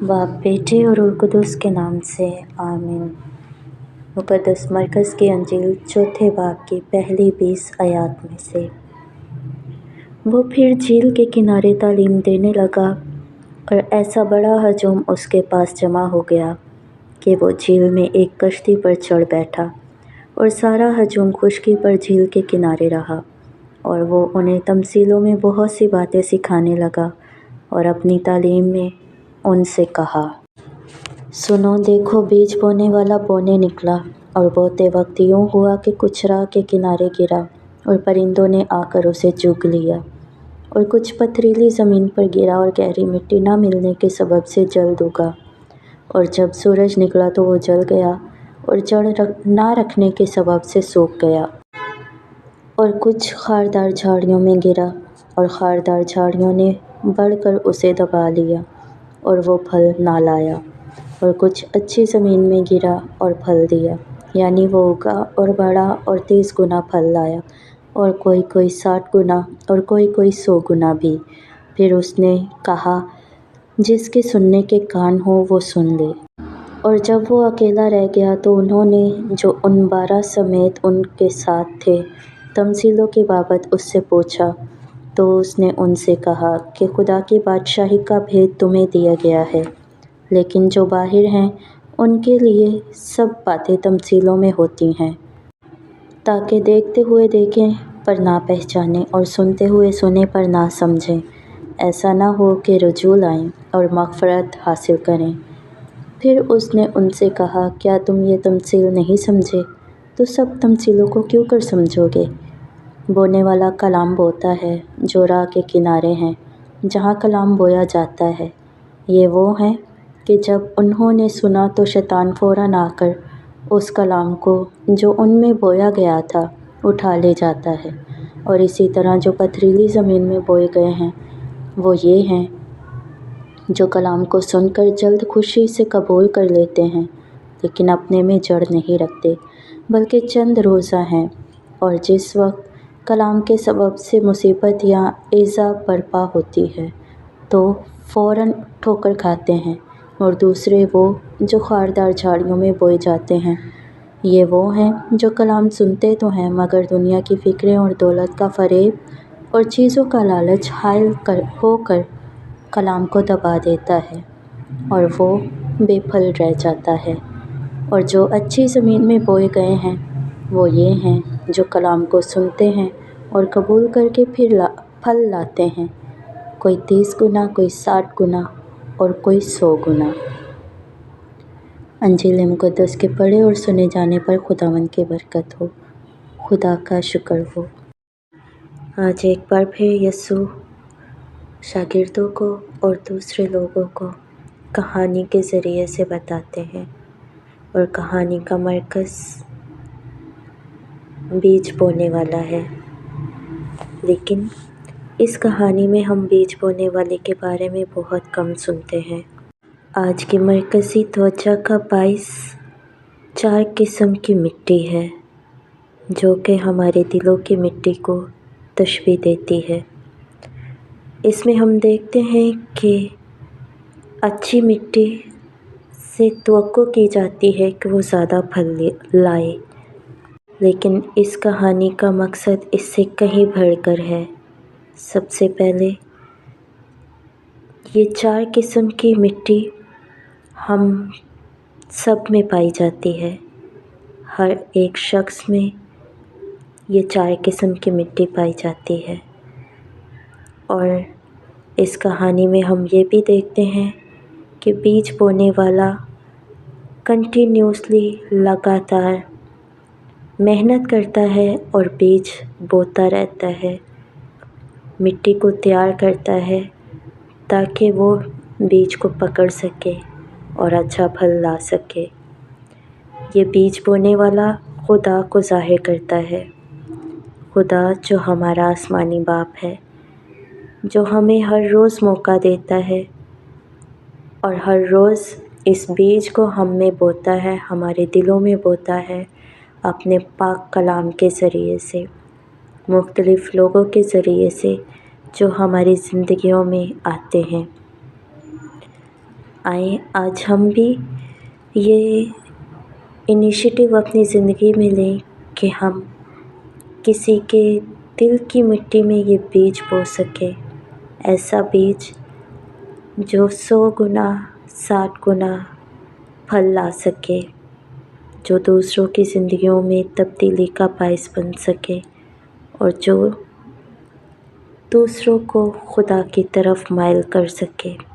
बाप, बेटे और रूह कुदुस के नाम से आमीन। मुक़द्दस मरकज़ की अंजील चौथे बाब की पहली 20 आयत में से। वो फिर झील के किनारे तालीम देने लगा और ऐसा बड़ा हजूम उसके पास जमा हो गया कि वो झील में एक कश्ती पर चढ़ बैठा और सारा हजूम खुशकी पर झील के किनारे रहा। और वो उन्हें तमसीलों में बहुत सी बातें सिखाने लगा और अपनी तालीम में उनसे कहा, सुनो, देखो, बीज बोने वाला बोने निकला और बोते वक्त यूँ हुआ कि कुछ राह के किनारे गिरा और परिंदों ने आकर उसे चुग लिया। और कुछ पथरीली ज़मीन पर गिरा और गहरी मिट्टी न मिलने के सबब से जल्द उगा। और जब सूरज निकला तो वो जल गया और जड़ न रखने के सबब से सूख गया। और कुछ खारदार झाड़ियों में गिरा और खारदार झाड़ियों ने बढ़कर उसे दबा लिया और वो फल ना लाया। और कुछ अच्छी ज़मीन में गिरा और फल दिया, यानी वो उगा और बड़ा और 30 गुना फल लाया, और कोई 60 गुना और कोई 100 गुना भी। फिर उसने कहा, जिसके सुनने के कान हो वो सुन ले। और जब वो अकेला रह गया तो उन्होंने, जो उन 12 समेत उनके साथ थे, तमसीलों की बाबत उससे पूछा। तो उसने उनसे कहा कि खुदा की बादशाही का भेद तुम्हें दिया गया है, लेकिन जो बाहिर हैं उनके लिए सब बातें तमसीलों में होती हैं, ताकि देखते हुए देखें पर ना पहचानें और सुनते हुए सुने पर ना समझें। ऐसा ना हो कि रुजू लाएं और मग़फ़िरत हासिल करें। फिर उसने उनसे कहा, क्या तुम ये तमसील नहीं समझे? तो सब तमसीलों को क्यों कर समझोगे? बोने वाला कलाम बोता है जो राह के किनारे हैं, जहाँ कलाम बोया जाता है। ये वो हैं कि जब उन्होंने सुना तो शैतान फ़ौरन आकर उस कलाम को जो उनमें बोया गया था उठा ले जाता है। और इसी तरह जो पथरीली ज़मीन में बोए गए हैं वो ये हैं जो कलाम को सुनकर जल्द खुशी से कबूल कर लेते हैं, लेकिन अपने में जड़ नहीं रखते, बल्कि चंद रोज़ा हैं, और जिस वक्त कलाम के सबब से मुसीबत या ईज़ा बर्पा होती है तो फ़ौरन ठोकर खाते हैं। और दूसरे वो जो खारदार झाड़ियों में बोए जाते हैं। ये वो हैं जो कलाम सुनते तो हैं, मगर दुनिया की फ़िक्रें और दौलत का फ़रेब और चीज़ों का लालच हायल होकर कलाम को दबा देता है और वो बेफल रह जाता है। और जो अच्छी ज़मीन में बोए गए हैं वो ये हैं जो कलाम को सुनते हैं और कबूल करके फिर फल लाते हैं, कोई 30 गुना, कोई 60 गुना और कोई 100 गुना। अंजील मुक़द्दस के पढ़े और सुने जाने पर खुदावंद की बरकत हो, खुदा का शुक्र हो। आज एक बार फिर यीशु शागिर्दों को और दूसरे लोगों को कहानी के ज़रिए से बताते हैं, और कहानी का मरकज़ बीज बोने वाला है। लेकिन इस कहानी में हम बीज बोने वाले के बारे में बहुत कम सुनते हैं। आज की मरकज़ी तवज्जो का बाइस 4 किस्म की मिट्टी है, जो कि हमारे दिलों की मिट्टी को तशबीह देती है। इसमें हम देखते हैं कि अच्छी मिट्टी से तवक्को की जाती है कि वो ज़्यादा फल लाए, लेकिन इस कहानी का मकसद इससे कहीं बढ़कर है। सबसे पहले ये 4 किस्म की मिट्टी हम सब में पाई जाती है। हर एक शख्स में ये 4 किस्म की मिट्टी पाई जाती है। और इस कहानी में हम ये भी देखते हैं कि बीज बोने वाला कंटिन्यूसली लगातार मेहनत करता है और बीज बोता रहता है, मिट्टी को तैयार करता है ताकि वो बीज को पकड़ सके और अच्छा फल ला सके। ये बीज बोने वाला खुदा को ज़ाहिर करता है, खुदा जो हमारा आसमानी बाप है, जो हमें हर रोज़ मौका देता है और हर रोज़ इस बीज को हम में बोता है, हमारे दिलों में बोता है, अपने पाक कलाम के ज़रिए से, मुख्तलिफ़ लोगों के ज़रिए से जो हमारी ज़िंदगियों में आते हैं। आएँ आज हम भी ये इनिशिएटिव अपनी ज़िंदगी में लें कि हम किसी के दिल की मिट्टी में ये बीज बो सकें, ऐसा बीज जो 100 गुना 60 गुना फल ला सके, जो दूसरों की ज़िंदगियों में तब्दीली का बायस बन सके और जो दूसरों को खुदा की तरफ माइल कर सके।